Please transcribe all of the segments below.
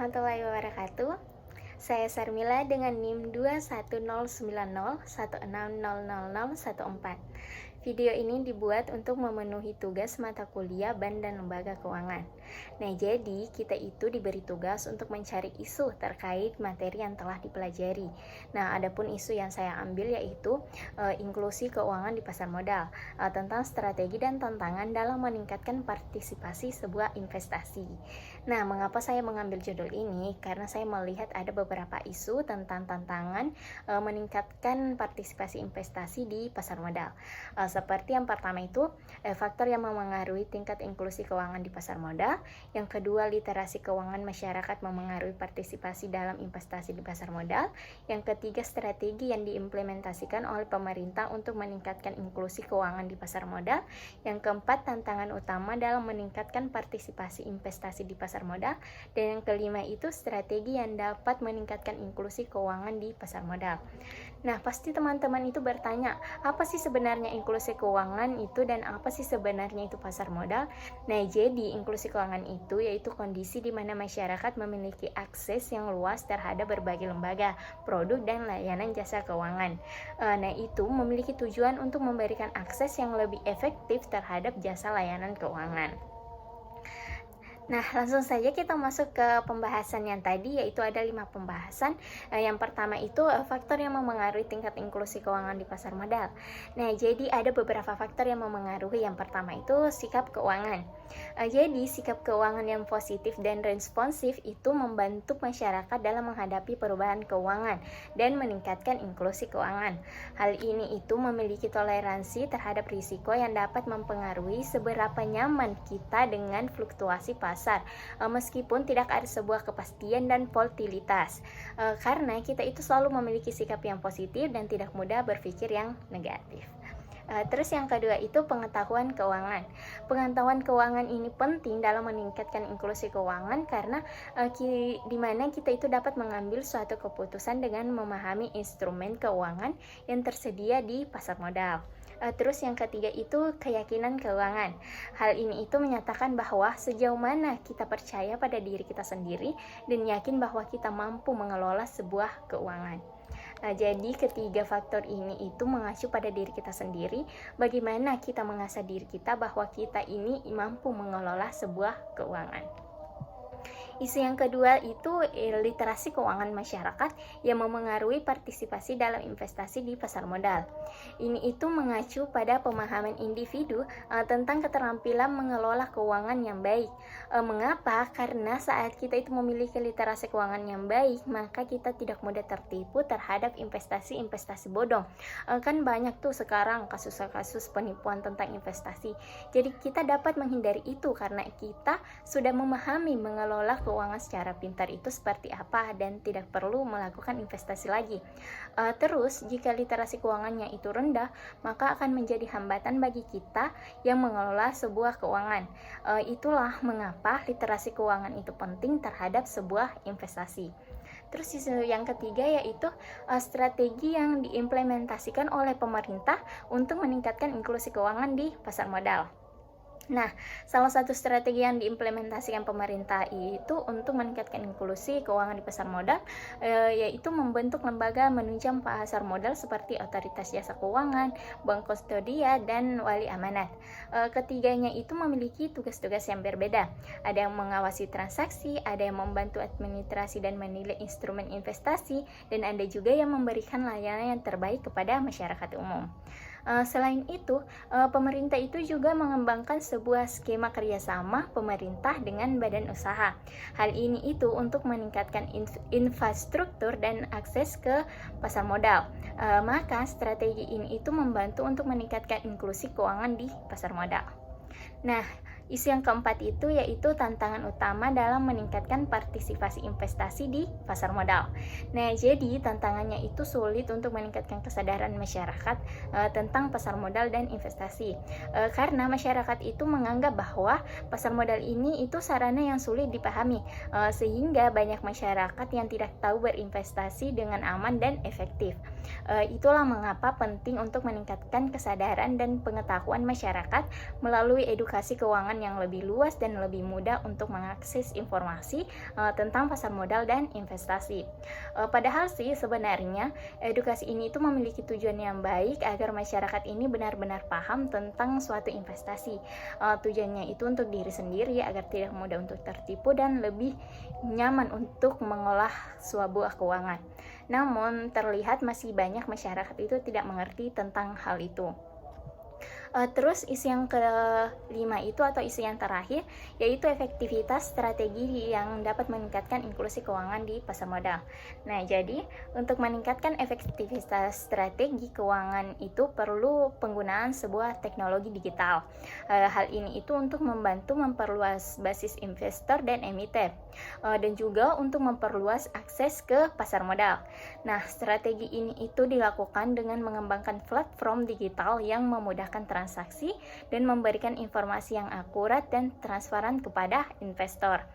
warahmatullahi wabarakatuh. Saya Sarmila dengan NIM 2109016000014. Video ini dibuat untuk memenuhi tugas mata kuliah BAN dan Lembaga Keuangan. Nah, jadi kita itu diberi tugas untuk mencari isu terkait materi yang telah dipelajari. Nah, adapun isu yang saya ambil yaitu inklusi keuangan di pasar modal, tentang strategi dan tantangan dalam meningkatkan partisipasi sebuah investasi. Nah, mengapa saya mengambil judul ini? Karena saya melihat ada beberapa isu tentang tantangan meningkatkan partisipasi investasi di pasar modal. Seperti yang pertama itu, faktor yang memengaruhi tingkat inklusi keuangan di pasar modal. Yang kedua, literasi keuangan masyarakat memengaruhi partisipasi dalam investasi di pasar modal. Yang ketiga, strategi yang diimplementasikan oleh pemerintah untuk meningkatkan inklusi keuangan di pasar modal. Yang keempat, tantangan utama dalam meningkatkan partisipasi investasi di pasar modal. Dan yang kelima itu, strategi yang dapat meningkatkan inklusi keuangan di pasar modal. Nah, pasti teman-teman itu bertanya, apa sih sebenarnya inklusi keuangan itu dan apa sih sebenarnya itu pasar modal? Nah, jadi inklusi keuangan itu yaitu kondisi di mana masyarakat memiliki akses yang luas terhadap berbagai lembaga, produk, dan layanan jasa keuangan. Nah, itu memiliki tujuan untuk memberikan akses yang lebih efektif terhadap jasa layanan keuangan. Nah, langsung saja kita masuk ke pembahasan yang tadi, yaitu ada 5 pembahasan. Yang pertama itu faktor yang memengaruhi tingkat inklusi keuangan di pasar modal. Nah, jadi ada beberapa faktor yang memengaruhi. Yang pertama itu sikap keuangan. Jadi sikap keuangan yang positif dan responsif itu membantu masyarakat dalam menghadapi perubahan keuangan dan meningkatkan inklusi keuangan. Hal ini itu memiliki toleransi terhadap risiko yang dapat mempengaruhi seberapa nyaman kita dengan fluktuasi pasar, meskipun tidak ada sebuah kepastian dan volatilitas, karena kita itu selalu memiliki sikap yang positif dan tidak mudah berpikir yang negatif. Terus yang kedua itu pengetahuan keuangan. Pengetahuan keuangan ini penting dalam meningkatkan inklusi keuangan karena di mana kita itu dapat mengambil suatu keputusan dengan memahami instrumen keuangan yang tersedia di pasar modal. Terus yang ketiga itu keyakinan keuangan. Hal ini itu menyatakan bahwa sejauh mana kita percaya pada diri kita sendiri dan yakin bahwa kita mampu mengelola sebuah keuangan. Jadi ketiga faktor ini itu mengacu pada diri kita sendiri, bagaimana kita mengasah diri kita bahwa kita ini mampu mengelola sebuah keuangan. Isu yang kedua itu literasi keuangan masyarakat yang memengaruhi partisipasi dalam investasi di pasar modal. Ini itu mengacu pada pemahaman individu tentang keterampilan mengelola keuangan yang baik. Mengapa? Karena saat kita itu memiliki literasi keuangan yang baik, maka kita tidak mudah tertipu terhadap investasi-investasi bodong. Kan banyak tuh sekarang kasus-kasus penipuan tentang investasi. Jadi kita dapat menghindari itu karena kita sudah memahami mengelola keuangan secara pintar itu seperti apa dan tidak perlu melakukan investasi lagi. Terus jika literasi keuangannya itu rendah, maka akan menjadi hambatan bagi kita yang mengelola sebuah keuangan. Itulah mengapa literasi keuangan itu penting terhadap sebuah investasi. Terus isu yang ketiga yaitu strategi yang diimplementasikan oleh pemerintah untuk meningkatkan inklusi keuangan di pasar modal. Nah, salah satu strategi yang diimplementasikan pemerintah itu untuk meningkatkan inklusi keuangan di pasar modal, yaitu membentuk lembaga menunjang pasar modal seperti Otoritas Jasa Keuangan, Bank Kustodia, dan Wali Amanat. Ketiganya itu memiliki tugas-tugas yang berbeda. Ada yang mengawasi transaksi, ada yang membantu administrasi dan menilai instrumen investasi, dan ada juga yang memberikan layanan yang terbaik kepada masyarakat umum. Selain itu, pemerintah itu juga mengembangkan sebuah skema kerjasama pemerintah dengan badan usaha. Hal ini itu untuk meningkatkan infrastruktur dan akses ke pasar modal. Maka strategi ini itu membantu untuk meningkatkan inklusi keuangan di pasar modal. Nah, isu yang keempat itu yaitu tantangan utama dalam meningkatkan partisipasi investasi di pasar modal. Nah, jadi tantangannya itu sulit untuk meningkatkan kesadaran masyarakat tentang pasar modal dan investasi. Karena masyarakat itu menganggap bahwa pasar modal ini itu sarana yang sulit dipahami, sehingga banyak masyarakat yang tidak tahu berinvestasi dengan aman dan efektif. Itulah mengapa penting untuk meningkatkan kesadaran dan pengetahuan masyarakat melalui edukasi keuangan yang lebih luas dan lebih mudah untuk mengakses informasi tentang pasar modal dan investasi. Padahal sih sebenarnya edukasi ini itu memiliki tujuan yang baik agar masyarakat ini benar-benar paham tentang suatu investasi. Tujuannya itu untuk diri sendiri agar tidak mudah untuk tertipu dan lebih nyaman untuk mengolah sebuah keuangan. Namun terlihat masih banyak masyarakat itu tidak mengerti tentang hal itu. Terus isu yang kelima itu atau isu yang terakhir yaitu efektivitas strategi yang dapat meningkatkan inklusi keuangan di pasar modal. Nah, jadi untuk meningkatkan efektivitas strategi keuangan itu perlu penggunaan sebuah teknologi digital. Hal ini itu untuk membantu memperluas basis investor dan emiten, dan juga untuk memperluas akses ke pasar modal. Nah, strategi ini itu dilakukan dengan mengembangkan platform digital yang memudahkan transaksi dan memberikan informasi yang akurat dan transparan kepada investor.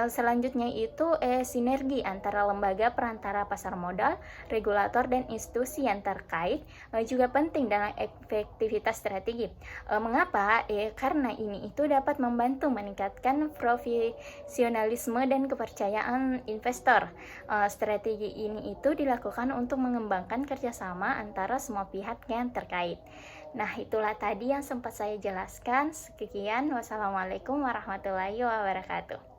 Selanjutnya itu sinergi antara lembaga perantara pasar modal, regulator dan institusi yang terkait juga penting dalam efektivitas strategi. Mengapa? Karena ini itu dapat membantu meningkatkan profesionalisme dan kepercayaan investor. Strategi ini itu dilakukan untuk mengembangkan kerjasama antara semua pihak yang terkait. Nah, itulah tadi yang sempat saya jelaskan. Sekian, wassalamualaikum warahmatullahi wabarakatuh.